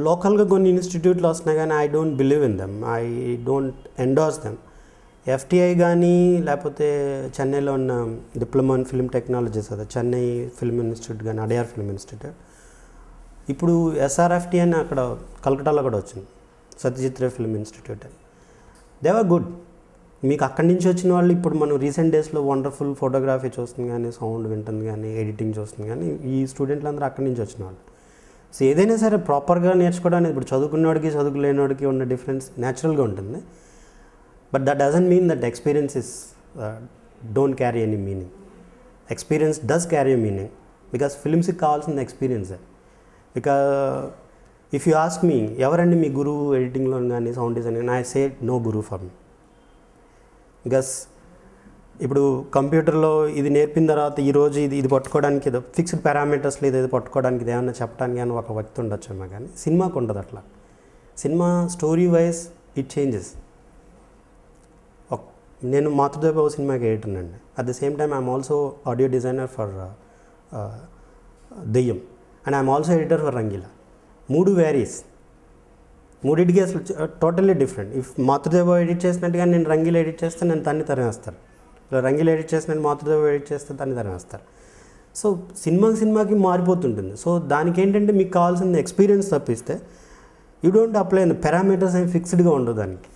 లోకల్గా కొన్ని ఇన్స్టిట్యూట్లు వస్తున్నాయి కానీ I don't believe in them, I don't endorse them. FTI కానీ లేకపోతే చెన్నైలో ఉన్న డిప్లొమా ఇన్ ఫిల్మ్ టెక్నాలజీస్ అదే చెన్నై ఫిల్మ్ ఇన్స్టిట్యూట్ కానీ అడయార్ ఫిల్మ్ ఇన్స్టిట్యూట్, ఇప్పుడు ఎస్ఆర్ఎఫ్టీ అని అక్కడ కలకటాలో కూడా వచ్చింది, సత్యజిత్ రే ఫిల్మ్ ఇన్స్టిట్యూట్ అని. They are good. మీకు అక్కడి నుంచి వచ్చిన వాళ్ళు ఇప్పుడు మనం రీసెంట్ డేస్లో వండర్ఫుల్ ఫోటోగ్రఫీ చూస్తుంది కానీ, సౌండ్ వింటుంది కానీ, ఎడిటింగ్ చూస్తుంది కానీ, ఈ స్టూడెంట్లు అందరూ అక్కడి నుంచి వచ్చిన వాళ్ళు. సో ఏదైనా సరే ప్రాపర్గా నేర్చుకోవడానికి ఇప్పుడు చదువుకున్నవాడికి చదువుకులేనివాడికి ఉన్న డిఫరెన్స్ న్యాచురల్గా ఉంటుంది. But that doesn't mean that experience is don't carry any meaning. Experience does carry a meaning because ఫిల్మ్స్కి కావాల్సిన ఎక్స్పీరియన్సే. Because if you ask me ఎవరండి మీ గురువు ఎడిటింగ్లో కానీ సౌండ్ డిజైన్ కానీ, I say no guru for me. Because ఇప్పుడు కంప్యూటర్లో ఇది నేర్పిన తర్వాత ఈరోజు ఇది పట్టుకోవడానికి ఏదో ఫిక్స్డ్ పారామీటర్స్లో ఇది పట్టుకోవడానికి ఇది ఏమన్నా చెప్పడానికి కానీ ఒక వ్యక్తి ఉండొచ్చేమో, కానీ సినిమాకు ఉండదు అట్లా. Cinema story wise it changes. నేను మాతృదేవ సినిమాకి ఎడిటర్ అండి. At the same time I'm also audio designer for Deyyam and I'm also editor for Rangeela. మూడు వ్యారీస్, మూడింటికి అసలు totally different. If Matrudeva edit చేసినట్టుగా నేను రంగీలా ఎడిట్ చేస్తే నేను తన్ని తరిమేస్తారు, రంగీలా ఎడిట్ చేసి నేను మాతృదేవ ఎడిట్ చేస్తే తన్ని తరిమేస్తారు. సో సినిమాకి మారిపోతుంటుంది. సో దానికి ఏంటంటే మీకు కావాల్సిన ఎక్స్పీరియన్స్ తప్పిస్తే యూ డోంట్ అప్లై పారామీటర్స్ ఏం ఫిక్స్డ్గా ఉండదు. దానికి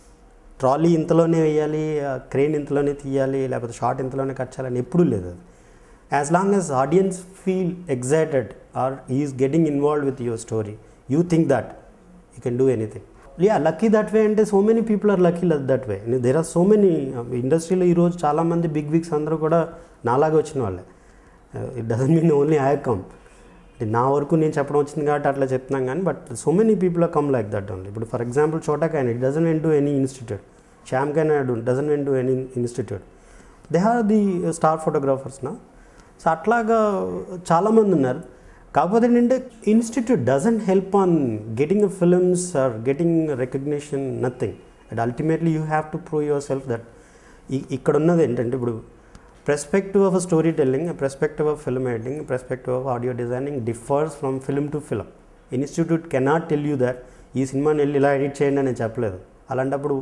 ట్రాలీ ఇంతలోనే వేయాలి, క్రెయిన్ ఇంతలోనే తీయాలి, లేకపోతే షార్ట్ ఇంతలోనే కట్ చేయాలని ఎప్పుడూ లేదు. అది as long as audience feel excited or is getting involved with your story, you think that you can do anything. Lucky that way అంటే so many people are lucky that way. There are so many ఇండస్ట్రీలో ఈరోజు చాలామంది big wigs అందరూ కూడా నాలాగా వచ్చిన వాళ్ళే. It doesn't mean only I come, నా వరకు నేను చెప్పడం వచ్చింది కాబట్టి అట్లా చెప్తున్నాం కానీ, but so many people are come like that only. ఇప్పుడు ఫర్ ఎగ్జాంపుల్ చోటాకైనా it doesn't went to any institute, శ్యామ్కైనా doesn't went to any institute, they are the star photographers నా. సో అట్లాగా చాలామంది ఉన్నారు. కాకపోతే ఏంటంటే institute doesn't help on getting a films or getting recognition, nothing. And ultimately you have to prove your self that. ఇక్కడ ఉన్నది ఏంటంటే ఇప్పుడు perspective of a storytelling, a perspective of film editing, a perspective of audio designing differs from film to film. Institute cannot tell you that ఈ సినిమాని వెళ్ళి ఇలా edit చేయండి అని చెప్పలేదు. అలాంటప్పుడు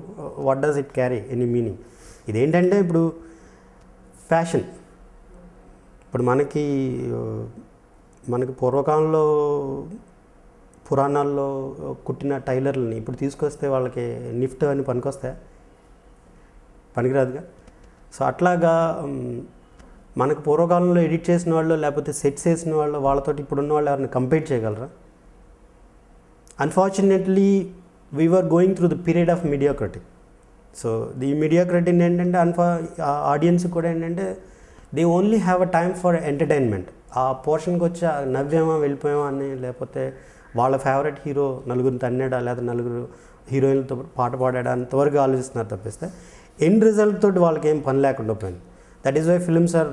what does it carry any meaning? ఇదేంటంటే ఇప్పుడు ఫ్యాషన్. ఇప్పుడు మనకి పూర్వకాలంలో పురాణాల్లో కుట్టిన టైలర్లని ఇప్పుడు తీసుకొస్తే వాళ్ళకి నిఫ్ట్ అని పనికొస్తాయా? పనికిరాదుగా. సో అట్లాగా మనకు పూర్వకాలంలో ఎడిట్ చేసిన వాళ్ళు లేకపోతే సెట్స్ వేసిన వాళ్ళు వాళ్ళతో ఇప్పుడున్న వాళ్ళు ఎవరిని కంపేర్ చేయగలరా? Unfortunately we're going through the period of mediocrity. So the మీడియాక్రిటీని ఏంటంటే ఆడియన్స్ కూడా ఏంటంటే they only have a time for entertainment. ఆ పోర్షన్కి వచ్చి నవ్వామా వెళ్ళిపోయామా అని, లేకపోతే వాళ్ళ ఫేవరెట్ హీరో నలుగురిని తన్నాడా లేదా నలుగురు హీరోయిన్లతో పాట పాడాడా అంతవరకు ఆలోచిస్తున్నారు తప్పిస్తే ఎండ్ రిజల్ట్ తోటి వాళ్ళకి ఏం పని లేకుండా పోయింది. That is why films are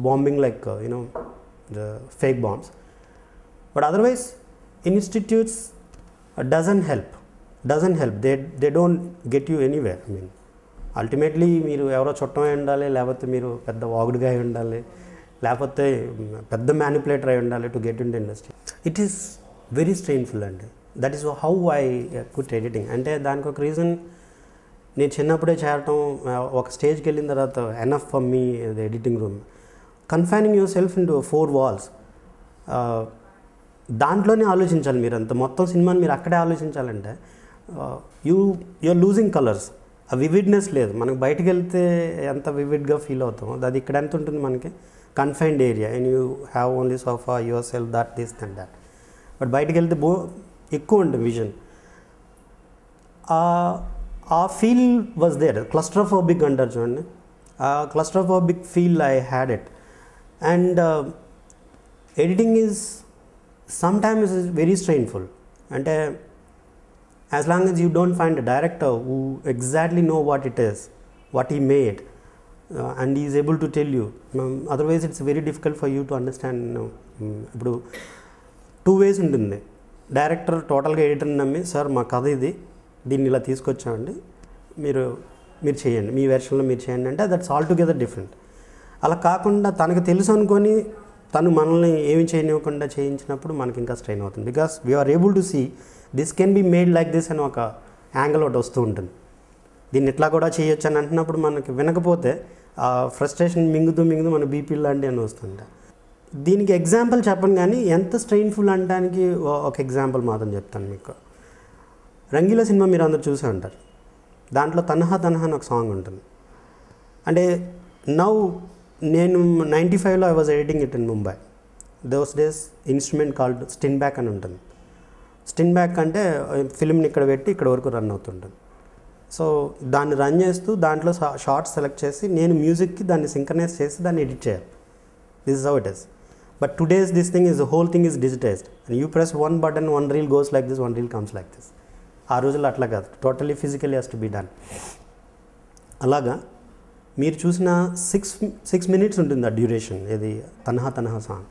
bombing like the fake bombs. But otherwise institutes doesn't help. They don't get you anywhere. I mean ultimately మీరు ఎవరో చుట్టమై ఉండాలి, లేకపోతే మీరు పెద్ద వాగుడుగా అయి ఉండాలి, లేకపోతే పెద్ద మ్యానిపులేటర్ అయి ఉండాలి to get in the industry. It is very strainful అండి. That is how I quit editing. అంటే దానికి ఒక రీజన్, నేను చిన్నప్పుడే చేరటం, ఒక స్టేజ్కి వెళ్ళిన తర్వాత enough for me the editing room, confining your self in to 4 walls. దాంట్లోనే ఆలోచించాలి మీరు. అంత మొత్తం సినిమాని మీరు అక్కడే ఆలోచించాలంటే యూఆర్ లూజింగ్ కలర్స్. ఆ వివిడ్నెస్ లేదు. మనకు బయటకు వెళ్తే ఎంత వివిడ్గా ఫీల్ అవుతామో అది ఇక్కడ ఎంత ఉంటుంది మనకి confined area, and you have only sofa, your self, that this and that. But బయటకు వెళ్తే ఎక్కువ ఉంటుంది విజన్. ఆ ఫీల్ వాజ్ దేర్. క్లస్ట్రోఫోబిక్ అంటారు చూడండి, ఆ claustrophobic feel I had it. And editing is sometimes is very strainful. అంటే as long as you don't find a director who exactly know what it is, what he made, and he is able to tell you, otherwise it's very difficult for you to understand. ఇప్పుడు 2 ways ఉంటుంది. Director టోటల్గా ఎడిటర్ని నమ్మి, sir మా కథ ఇది, దీన్ని ఇలా తీసుకొచ్చామండి, మీరు చేయండి, మీ వెర్షన్లో మీరు చేయండి అంటే దట్స్ ఆల్ టుగెదర్ డిఫరెంట్. అలా కాకుండా తనకు తెలుసు అనుకొని తను మనల్ని ఏమి చేయనివ్వకుండా చేయించినప్పుడు మనకి ఇంకా స్ట్రెయిన్ అవుతుంది. Because we're able to see this can be made like this అని ఒక యాంగిల్ ఒకటి వస్తూ ఉంటుంది. దీన్ని ఇట్లా కూడా చేయొచ్చు అని అంటున్నప్పుడు మనకి వినకపోతే ఆ ఫ్రస్ట్రేషన్ మింగుతూ మన బీపీ లాంటి అని వస్తుంటాయి. దీనికి ఎగ్జాంపుల్ చెప్పను కానీ ఎంత స్ట్రెయిన్ఫుల్ అనడానికి ఒక ఎగ్జాంపుల్ మాత్రం చెప్తాను మీకు. రంగీలా సినిమా మీరు అందరు చూసే ఉంటారు. దాంట్లో తన్హా అని ఒక సాంగ్ ఉంటుంది. అంటే నేను 95లో I was editing it in Mumbai. Those days instrument called Steenbeck అని ఉంటుంది. స్టిన్ బ్యాక్ అంటే ఫిల్మ్ని ఇక్కడ పెట్టి ఇక్కడ వరకు రన్ అవుతుంటుంది. సో దాన్ని రన్ చేస్తూ దాంట్లో షార్ట్స్ సెలెక్ట్ చేసి నేను మ్యూజిక్కి దాన్ని సింక్రనైజ్ చేసి దాన్ని ఎడిట్ చేయాలి. This is how it is. But today's this thing is the whole thing is digitized and you press one button, one reel goes like this, one reel comes like this. ఆ రోజుల్లో అట్లా కాదు, totally physically has to be done. అలాగా మీరు చూసిన 6 minutes ఉంటుంది ఆ duration. ఇది తన్హా సాంగ్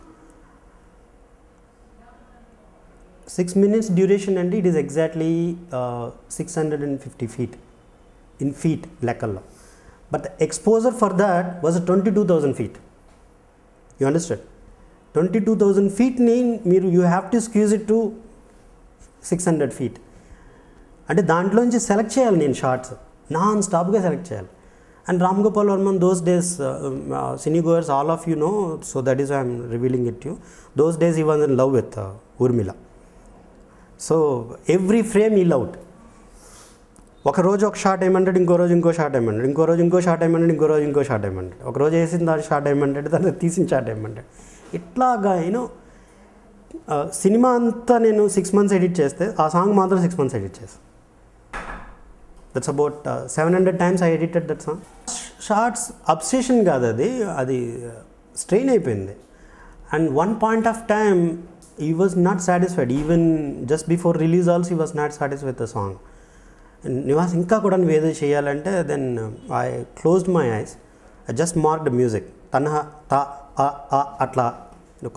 6 minutes డ్యూరేషన్ అండి. It is exactly 650 feet in feet లెక్కల్లో. But the exposure for that was 22,000 feet. You understand? 22,000 feetని మీరు you have to squeeze it to 600 feet. అంటే దాంట్లోంచి సెలెక్ట్ చేయాలి నేను షార్ట్స్, నాన్ స్టాప్గా సెలెక్ట్ చేయాలి. And Ram Gopal Varman, those days, cinegoers, all of you know, so that is why I am revealing it to you. Those days he was in love with Urmila. So every frame he loved. ఒక రోజు ఒక shot ఏమంటాడు, ఇంకో రోజు ఇంకో shot ఏమంటాడు, ఇంకో రోజు ఇంకో షాట్ ఏమంటాడు, ఇంకో రోజు ఇంకో షాట్ ఏమంటాడు, ఒక రోజు వేసిన దాని షాట్ ఏమంటాడు, దాన్ని తీసిన షాట్ ఏమంటాడు. ఇట్లాగా సినిమా అంతా నేను 6 months ఎడిట్ చేస్తే ఆ సాంగ్ మాత్రం 6 months ఎడిట్ చేస్తాను. That's about 700 times I edited that song. Shorts obsession కాదు, అది స్ట్రెయిన్ అయిపోయింది. And one point of time he was not satisfied. Even just before release also he was not satisfied with the song. And Nivas ఇంకా కూడా నువ్వు ఏదో చేయాలంటే then I closed my eyes. I just marked the music. తన్హా అట్లా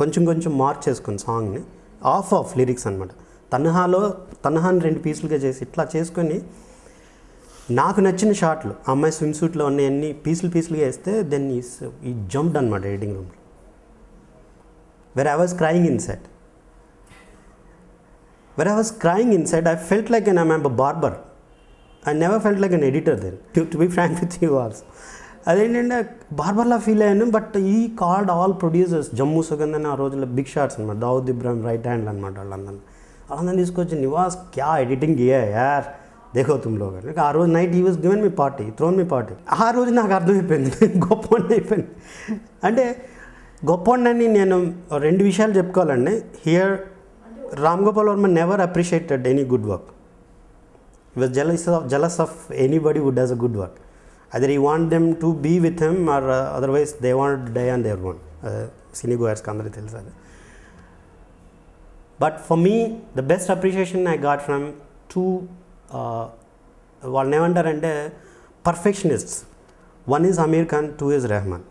కొంచెం mark చేసుకుని సాంగ్ని of lyrics అనమాట. తన్హాని 2 పీసులుగా చేసి ఇట్లా చేసుకొని నాకు నచ్చిన షాట్లు అమ్మాయి స్విమ్ సూట్లో ఉన్నాయన్నీ పీసులుగా వేస్తే దెన్ ఈ జంప్డ్ అనమాట ఎడిటింగ్ రూమ్లో. Where I was crying inside. I felt like I'm a barber. I never felt like an editor then, to be frank with you also. అదేంటంటే బార్బర్లా ఫీల్ అయ్యాను. బట్ ఈ called all producers, Jammu Sugandh అని ఆ రోజుల్లో big shots అనమాట, Dawood Ibrahim right hand అనమాట. వాళ్ళందరినీ తీసుకొచ్చి నివాస్ క్యా ఎడిటింగ్ కియా యార్ దేఖో తుమ్ లోగ్. ఆ రోజు night he was given me party, thrown me party. ఆ రోజు నాకు అర్థమైపోయింది గొప్పవాడిని అయిపోయింది. అంటే గొప్పవాడిని నేను 2 విషయాలు చెప్పుకోవాలండి. Here Ram Gopal Varman never appreciated any good work. He was jealous of anybody who does a good work. Either he want them to be with him or otherwise they want to die on their own. Cinegoers అందరూ తెలుసు అది. But for me the best appreciation I got from 2 వాళ్ళని ఏమంటారంటే perfectionists. One is Amir Khan, 2 is Rahman.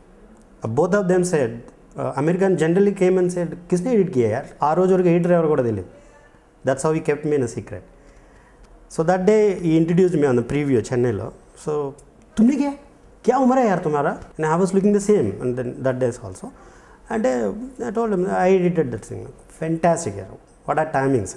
Both of them said, Amir Khan generally came and said, किसने edit किया यार, आ रोज और editor और కూడా తెలియదు. That's how he kept me in a secret. So that day he introduced me on the preview చెన్నైలో. So तुमने क्या उम्र है यार तुम्हारा? And I was looking the same and then that days also. And I told him I edited that thing. Fantastic यार, what are timings.